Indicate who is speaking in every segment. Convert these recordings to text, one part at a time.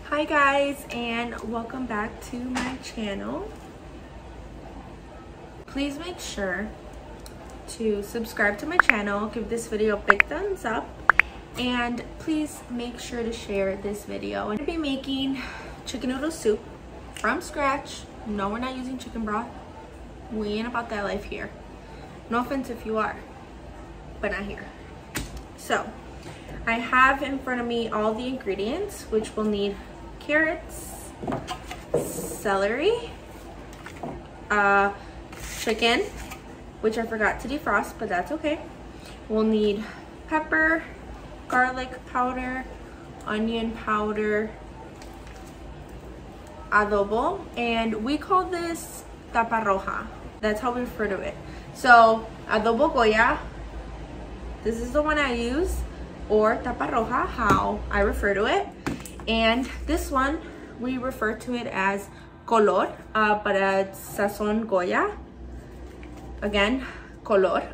Speaker 1: Hi guys, and welcome back to my channel. Please make sure to subscribe to my channel, give this video a big thumbs up, and please make sure to share this video. I'm going to be making chicken noodle soup from scratch. No, we're not using chicken broth. We ain't about that life here. No offense if you are, but not here. So I have in front of me all the ingredients, which will need carrots, celery, chicken, which I forgot to defrost, but that's okay. We'll need pepper, garlic powder, onion powder, adobo, and we call this tapa roja. That's how we refer to it. So adobo Goya, this is the one I use, or tapa roja, how I refer to it. And this one, we refer to it as color, but it's sazon Goya. Again, color.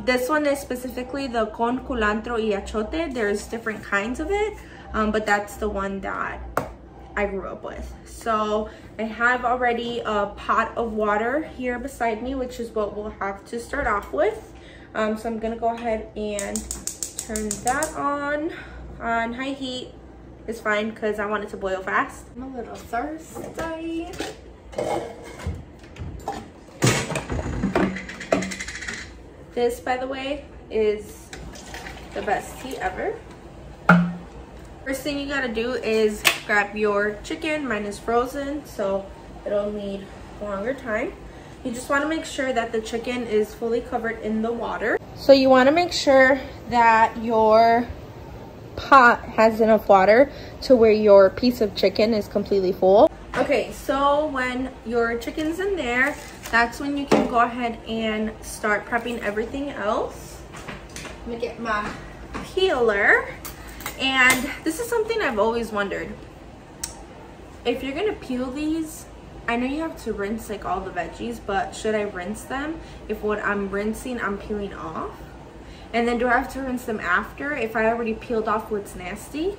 Speaker 1: This one is specifically the con culantro y achote. There's different kinds of it, but that's the one that I grew up with. So I have already a pot of water here beside me, which is what we'll have to start off with. So I'm gonna go ahead and turn that on high heat. Is fine because I want it to boil fast. I'm a little thirsty. This, by the way, is the best tea ever. First thing you gotta do is grab your chicken. Mine is frozen, so it'll need longer time. You just want to make sure that the chicken is fully covered in the water. So you want to make sure that your pot has enough water to where your piece of chicken is completely full. Okay, so when your chicken's in there, that's when you can go ahead and start prepping everything else. Let me get my peeler. And this is something I've always wondered. If you're gonna peel these, I know you have to rinse like all the veggies, but should I rinse them if what I'm rinsing I'm peeling off? And then do I have to rinse them after if I already peeled off what's nasty?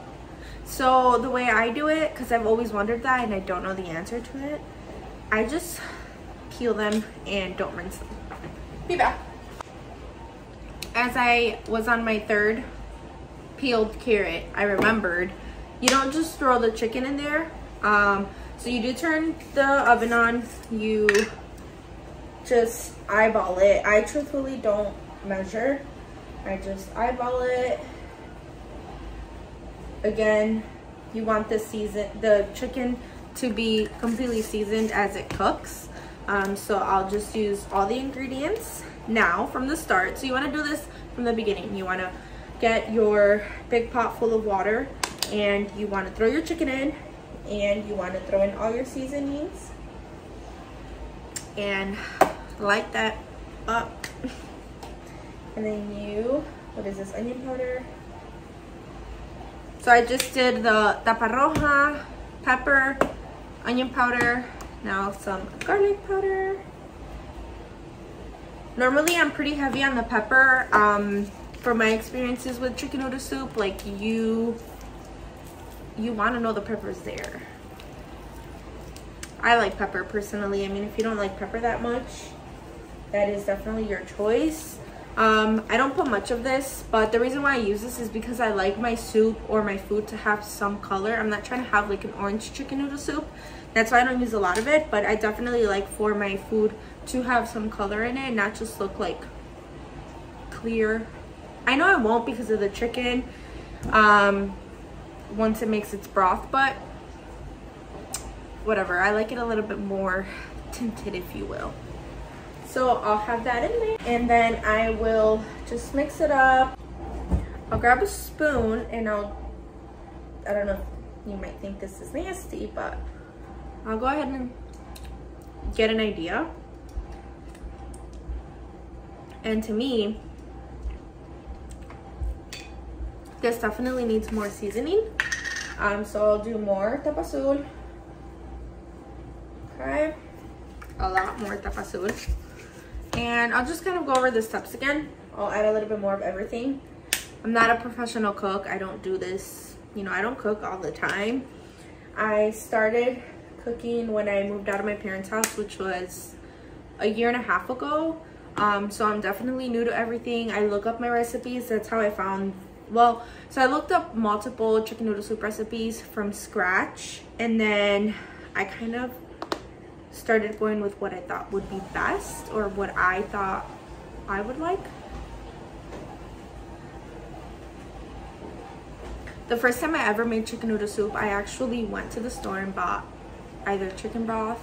Speaker 1: So the way I do it, because I've always wondered that and I don't know the answer to it, I just peel them and don't rinse them. Be back. As I was on my third peeled carrot, I remembered you don't just throw the chicken in there. So you do turn the oven on, you just eyeball it. I truthfully don't measure. I just eyeball it. Again, you want the chicken to be completely seasoned as it cooks. So I'll just use all the ingredients now from the start. So you want to do this from the beginning. You want to get your big pot full of water, and you want to throw your chicken in, and you want to throw in all your seasonings and light that up. And then you, what is this, onion powder? So I just did the tapa roja, pepper, onion powder, now some garlic powder. Normally I'm pretty heavy on the pepper. From my experiences with chicken noodle soup, like you want to know the pepper's there. I like pepper personally. I mean, if you don't like pepper that much, that is definitely your choice. I don't put much of this, but the reason why I use this is because I like my soup or my food to have some color. I'm not trying to have like an orange chicken noodle soup. That's why I don't use a lot of it, but I definitely like for my food to have some color in it, not just look like clear. I know I won't because of the chicken once it makes its broth, but whatever. I like it a little bit more tinted, if you will. So I'll have that in there, and then I will just mix it up. I'll grab a spoon and I don't know if you might think this is nasty, but I'll go ahead and get an idea. And to me, this definitely needs more seasoning. So I'll do more tapazul. Okay, a lot more tapazul. And I'll just kind of go over the steps again. I'll add a little bit more of everything. I'm not a professional cook. I don't do this, you know, I don't cook all the time. I started cooking when I moved out of my parents' house, which was a year and a half ago. So I'm definitely new to everything. I look up my recipes. That's how I found, well, so I looked up multiple chicken noodle soup recipes from scratch, and then I kind of started going with what I thought would be best, or what I thought I would like. The first time I ever made chicken noodle soup, I actually went to the store and bought either chicken broth,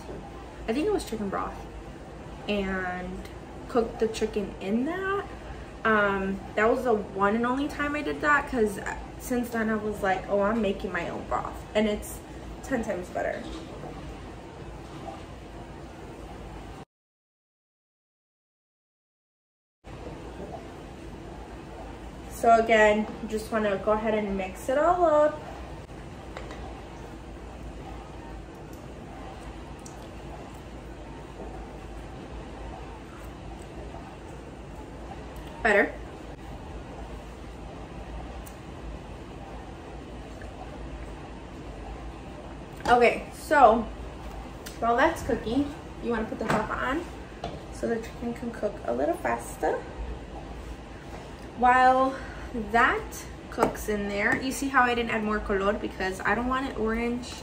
Speaker 1: I think it was chicken broth, and cooked the chicken in that. That was the one and only time I did that, because since then I was like, oh, I'm making my own broth, and it's 10 times better. So again, you just want to go ahead and mix it all up. Better. Okay, so while that's cooking, you want to put the top on so the chicken can cook a little faster. While that cooks in there, you see how I didn't add more color because I don't want it orange.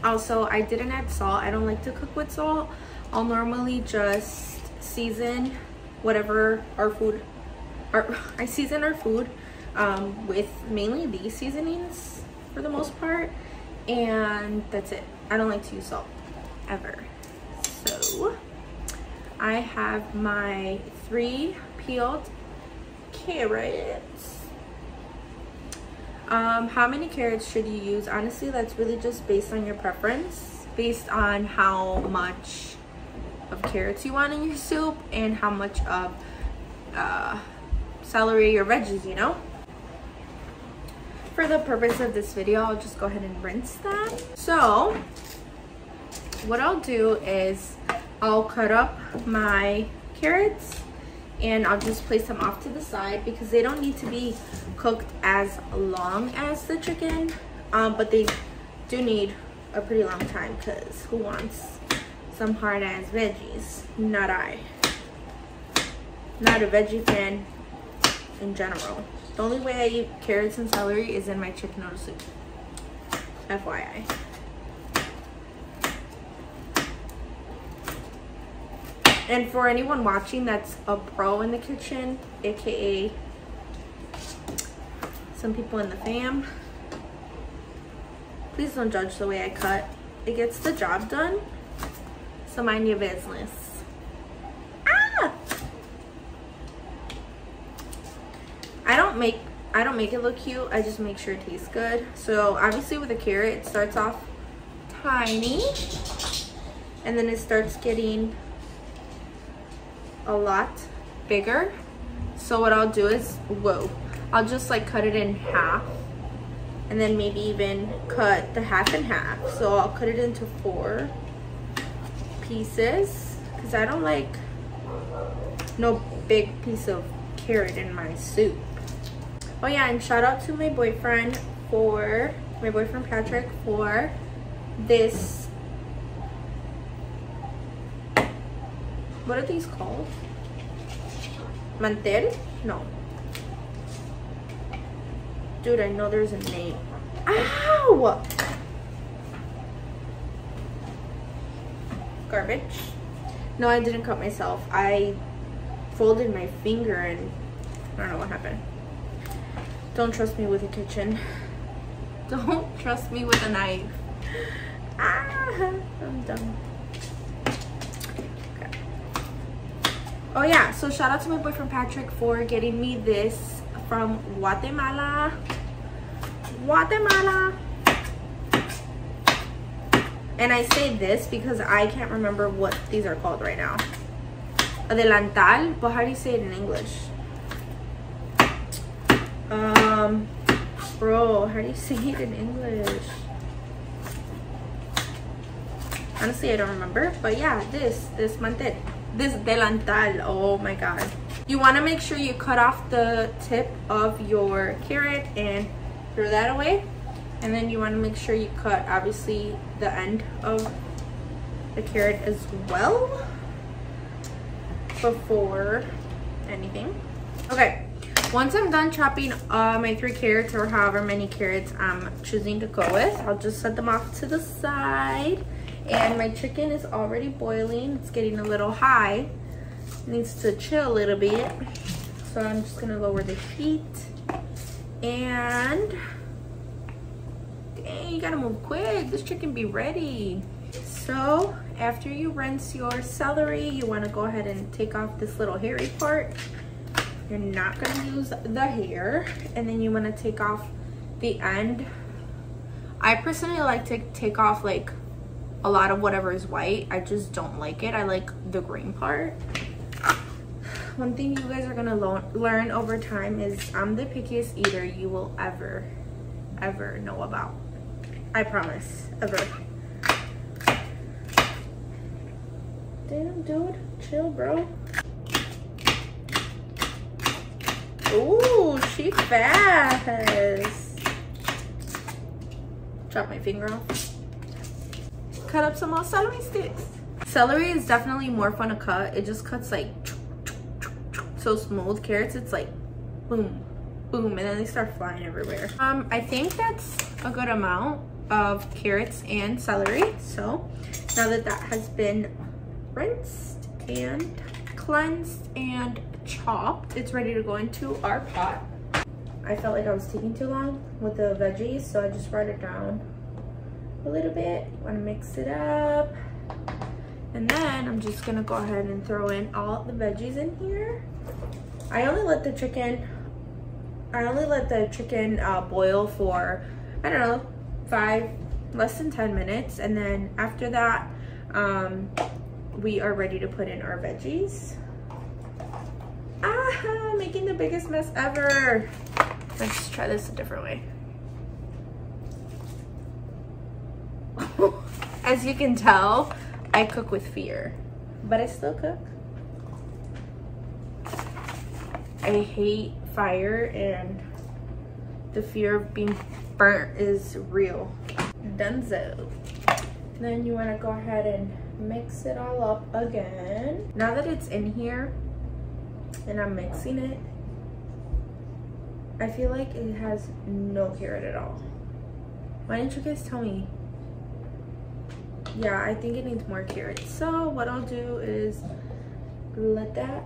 Speaker 1: Also, I didn't add salt. I don't like to cook with salt. I'll normally just season whatever our food, I season our food with mainly these seasonings for the most part, and that's it. I don't like to use salt ever. So I have my 3 peeled carrots. How many carrots should you use? Honestly, that's really just based on your preference, based on how much of carrots you want in your soup and how much of celery or veggies, you know. For the purpose of this video, I'll just go ahead and rinse that. So what I'll do is I'll cut up my carrots and I'll just place them off to the side because they don't need to be cooked as long as the chicken, but they do need a pretty long time because who wants some hard ass veggies? Not I. Not a veggie fan in general. The only way I eat carrots and celery is in my chicken noodle soup. FYI. And for anyone watching that's a pro in the kitchen, aka some people in the fam, please don't judge the way I cut. It gets the job done, so mind your business. Ah! I don't make it look cute. I just make sure it tastes good. So obviously with a carrot, it starts off tiny, and then it starts getting a lot bigger. So what I'll do is, I'll just like cut it in half, and then maybe even cut the half in half. So I'll cut it into 4 pieces because I don't like no big piece of carrot in my soup. Oh yeah, and shout out to my boyfriend Patrick for this. What are these called? Mantel? No. Dude, I know there's a name. Ow! Garbage. No, I didn't cut myself. I folded my finger and I don't know what happened. Don't trust me with a kitchen. Don't trust me with a knife. I'm done. Okay. Oh yeah, so shout out to my boyfriend Patrick for getting me this from Guatemala. And I say this because I can't remember what these are called right now. Adelantal, but how do you say it in English? Bro, how do you say it in English? Honestly, I don't remember. But yeah, this mantel, this delantal. Oh my god, You want to make sure you cut off the tip of your carrot and throw that away. And then you want to make sure you cut, obviously, the end of the carrot as well before anything. Okay, once I'm done chopping my 3 carrots or however many carrots I'm choosing to go with, I'll just set them off to the side. And my chicken is already boiling. It's getting a little high. It needs to chill a little bit. So I'm just gonna lower the heat. And dang, you gotta move quick. This chicken be ready. So after you rinse your celery, you wanna go ahead and take off this little hairy part. You're not gonna use the hair. And then you wanna take off the end. I personally like to take off like a lot of whatever is white. I just don't like it. I like the green part. One thing you guys are gonna learn over time is I'm the pickiest eater you will ever know about. I promise, ever. Damn, dude, chill, bro. Ooh, she fast. Drop my finger off. Cut up some more celery sticks. Celery is definitely more fun to cut. It just cuts like so smooth. Carrots, it's like boom, boom, and then they start flying everywhere. I think that's a good amount of carrots and celery. So now that that has been rinsed and cleansed and chopped, it's ready to go into our pot. I felt like I was taking too long with the veggies, so I just brought it down a little bit. You want to mix it up, and then I'm just gonna go ahead and throw in all the veggies in here. I only let the chicken boil for, I don't know, less than 10 minutes, and then after that we are ready to put in our veggies. Making the biggest mess ever. Let's try this a different way. As you can tell, I cook with fear, but I still cook. I hate fire, and the fear of being burnt is real. Dunzo. Then you want to go ahead and mix it all up again. Now that it's in here and I'm mixing it, I feel like it has no carrot at all. Why didn't you guys tell me? Yeah, I think it needs more carrots. So what I'll do is let that,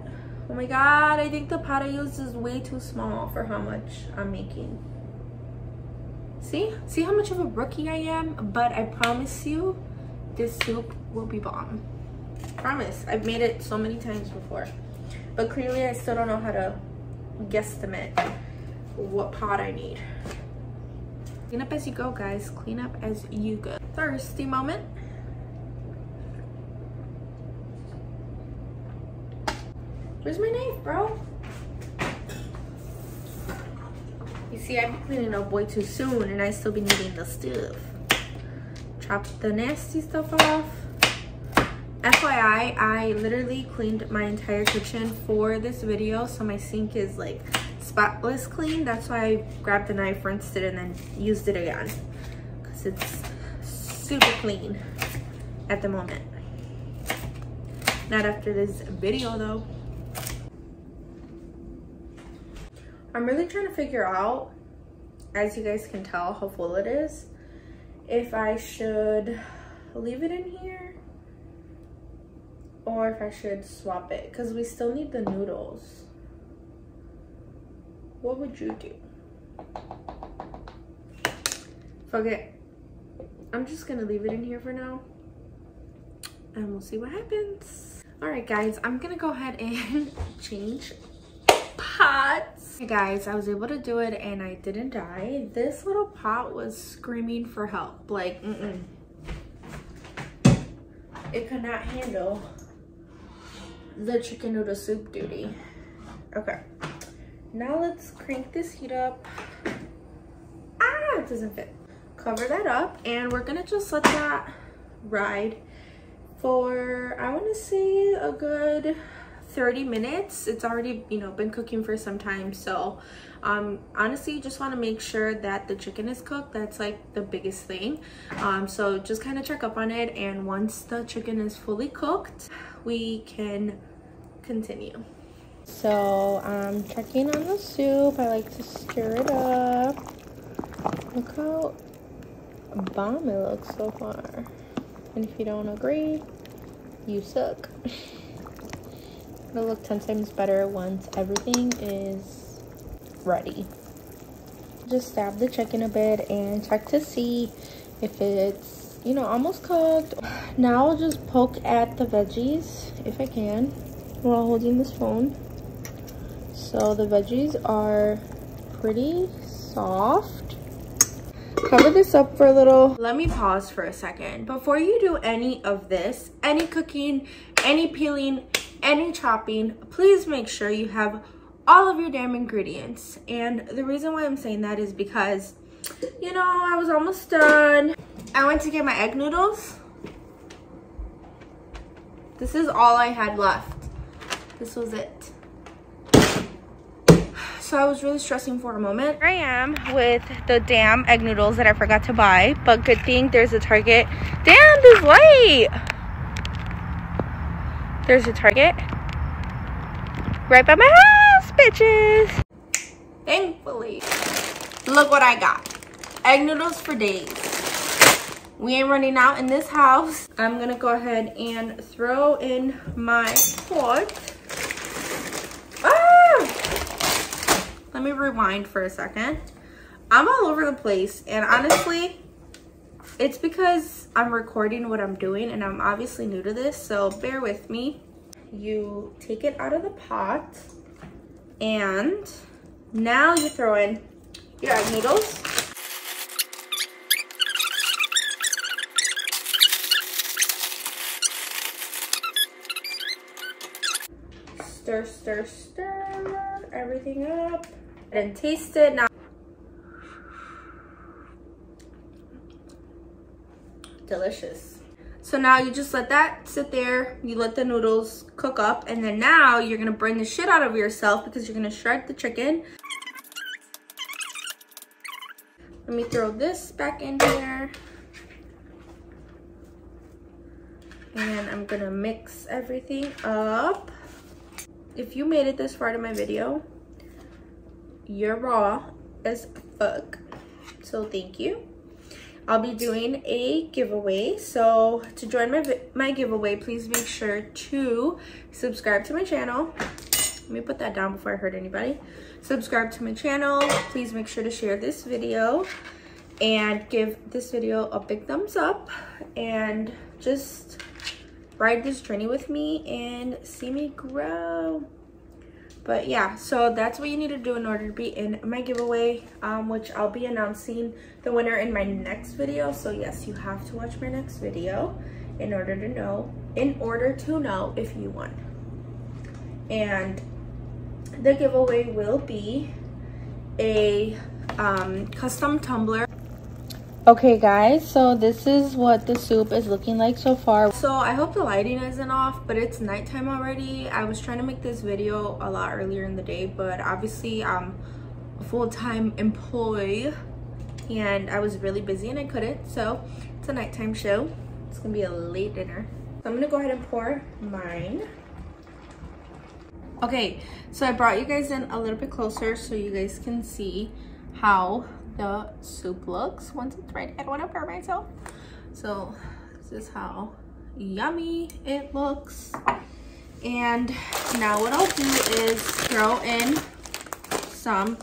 Speaker 1: oh my god, I think the pot I used is way too small for how much I'm making. See how much of a rookie I am? But I promise you, this soup will be bomb. Promise. I've made it so many times before, but clearly I still don't know how to guesstimate what pot I need. Clean up as you go, guys. Clean up as you go. Thirsty moment. Where's my knife, bro? You see, I'm cleaning up way too soon, and I still be needing the stuff. Chop the nasty stuff off. FYI, I literally cleaned my entire kitchen for this video, so my sink is like spotless clean. That's why I grabbed the knife, rinsed it, and then used it again, because it's super clean at the moment. Not after this video though. I'm really trying to figure out, as you guys can tell how full it is, if I should leave it in here or if I should swap it, because we still need the noodles. What would you do? Fuck it. I'm just gonna leave it in here for now, and we'll see what happens. All right, guys, I'm gonna go ahead and change pots. Hey guys, I was able to do it and I didn't die. This little pot was screaming for help. Like, it could not handle the chicken noodle soup duty. Okay, now let's crank this heat up. It doesn't fit. Cover that up, and we're gonna just let that ride for, I want to say, a good 30 minutes. It's already, you know, been cooking for some time. So honestly, you just want to make sure that the chicken is cooked. That's like the biggest thing. So just kind of check up on it, and once the chicken is fully cooked, we can continue. So I'm checking on the soup. I like to stir it up. Look how bomb it looks so far. And if you don't agree, you suck. It'll look 10 times better once everything is ready. Just stab the chicken a bit and check to see if it's, you know, almost cooked. Now I'll just poke at the veggies if I can while holding this phone. So the veggies are pretty soft. Cover this up for a little. Let me pause for a second. Before you do any of this, any cooking, any peeling, any chopping, please make sure you have all of your damn ingredients. And the reason why I'm saying that is because, you know, I was almost done. I went to get my egg noodles. This is all I had left. This was it. So I was really stressing for a moment. Here I am with the damn egg noodles that I forgot to buy, but good thing there's a Target. Damn, this light! There's a Target right by my house, bitches. Thankfully, look what I got. Egg noodles for days. We ain't running out in this house. I'm gonna go ahead and throw in my pot. Let me rewind for a second. I'm all over the place, and honestly, it's because I'm recording what I'm doing, and I'm obviously new to this, so bear with me. You take it out of the pot, and now you throw in your egg noodles. Stir, stir, stir everything up. And taste it now. Delicious. So now you just let that sit there. You let the noodles cook up, and then now you're gonna bring the shit out of yourself because you're gonna shred the chicken. Let me throw this back in here. And I'm gonna mix everything up. If you made it this far to my video, you're raw as fuck, so thank you. I'll be doing a giveaway, so to join my giveaway, please make sure to subscribe to my channel. Let me put that down before I hurt anybody. Subscribe to my channel. Please make sure to share this video and give this video a big thumbs up, and just ride this journey with me and see me grow. But yeah, so that's what you need to do in order to be in my giveaway, which I'll be announcing the winner in my next video. So yes, you have to watch my next video in order to know if you won. And the giveaway will be a custom tumbler. Okay guys, so this is what the soup is looking like so far. So I hope the lighting isn't off, but it's nighttime already. I was trying to make this video a lot earlier in the day, but obviously I'm a full-time employee and I was really busy and I couldn't. So it's a nighttime show. It's gonna be a late dinner. So I'm gonna go ahead and pour mine. Okay, so I brought you guys in a little bit closer so you guys can see how the soup looks once it's ready. I don't want to burn myself. So this is how yummy it looks. And now what I'll do is throw in some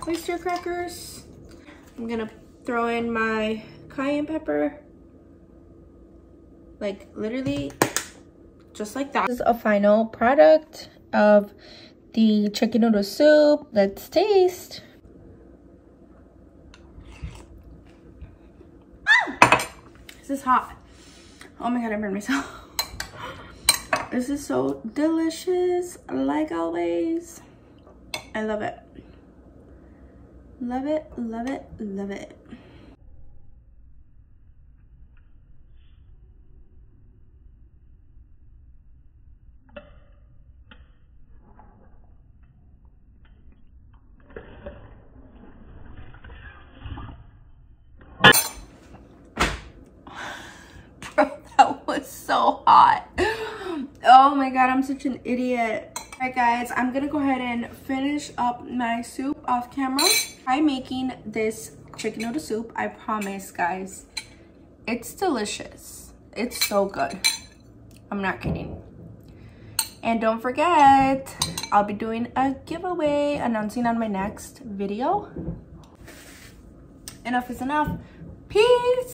Speaker 1: oyster crackers. I'm gonna throw in my cayenne pepper, like literally just like that. This is a final product of the chicken noodle soup. Let's taste. This is hot. Oh my god, I burned myself. This is so delicious, like always. I love it. Love it, love it, love it. so hot. Oh my god, I'm such an idiot. Alright guys, I'm gonna go ahead and finish up my soup off camera. Try making this chicken noodle soup. I promise guys, it's delicious. It's so good. I'm not kidding. And don't forget, I'll be doing a giveaway announcing on my next video. Enough is enough. Peace.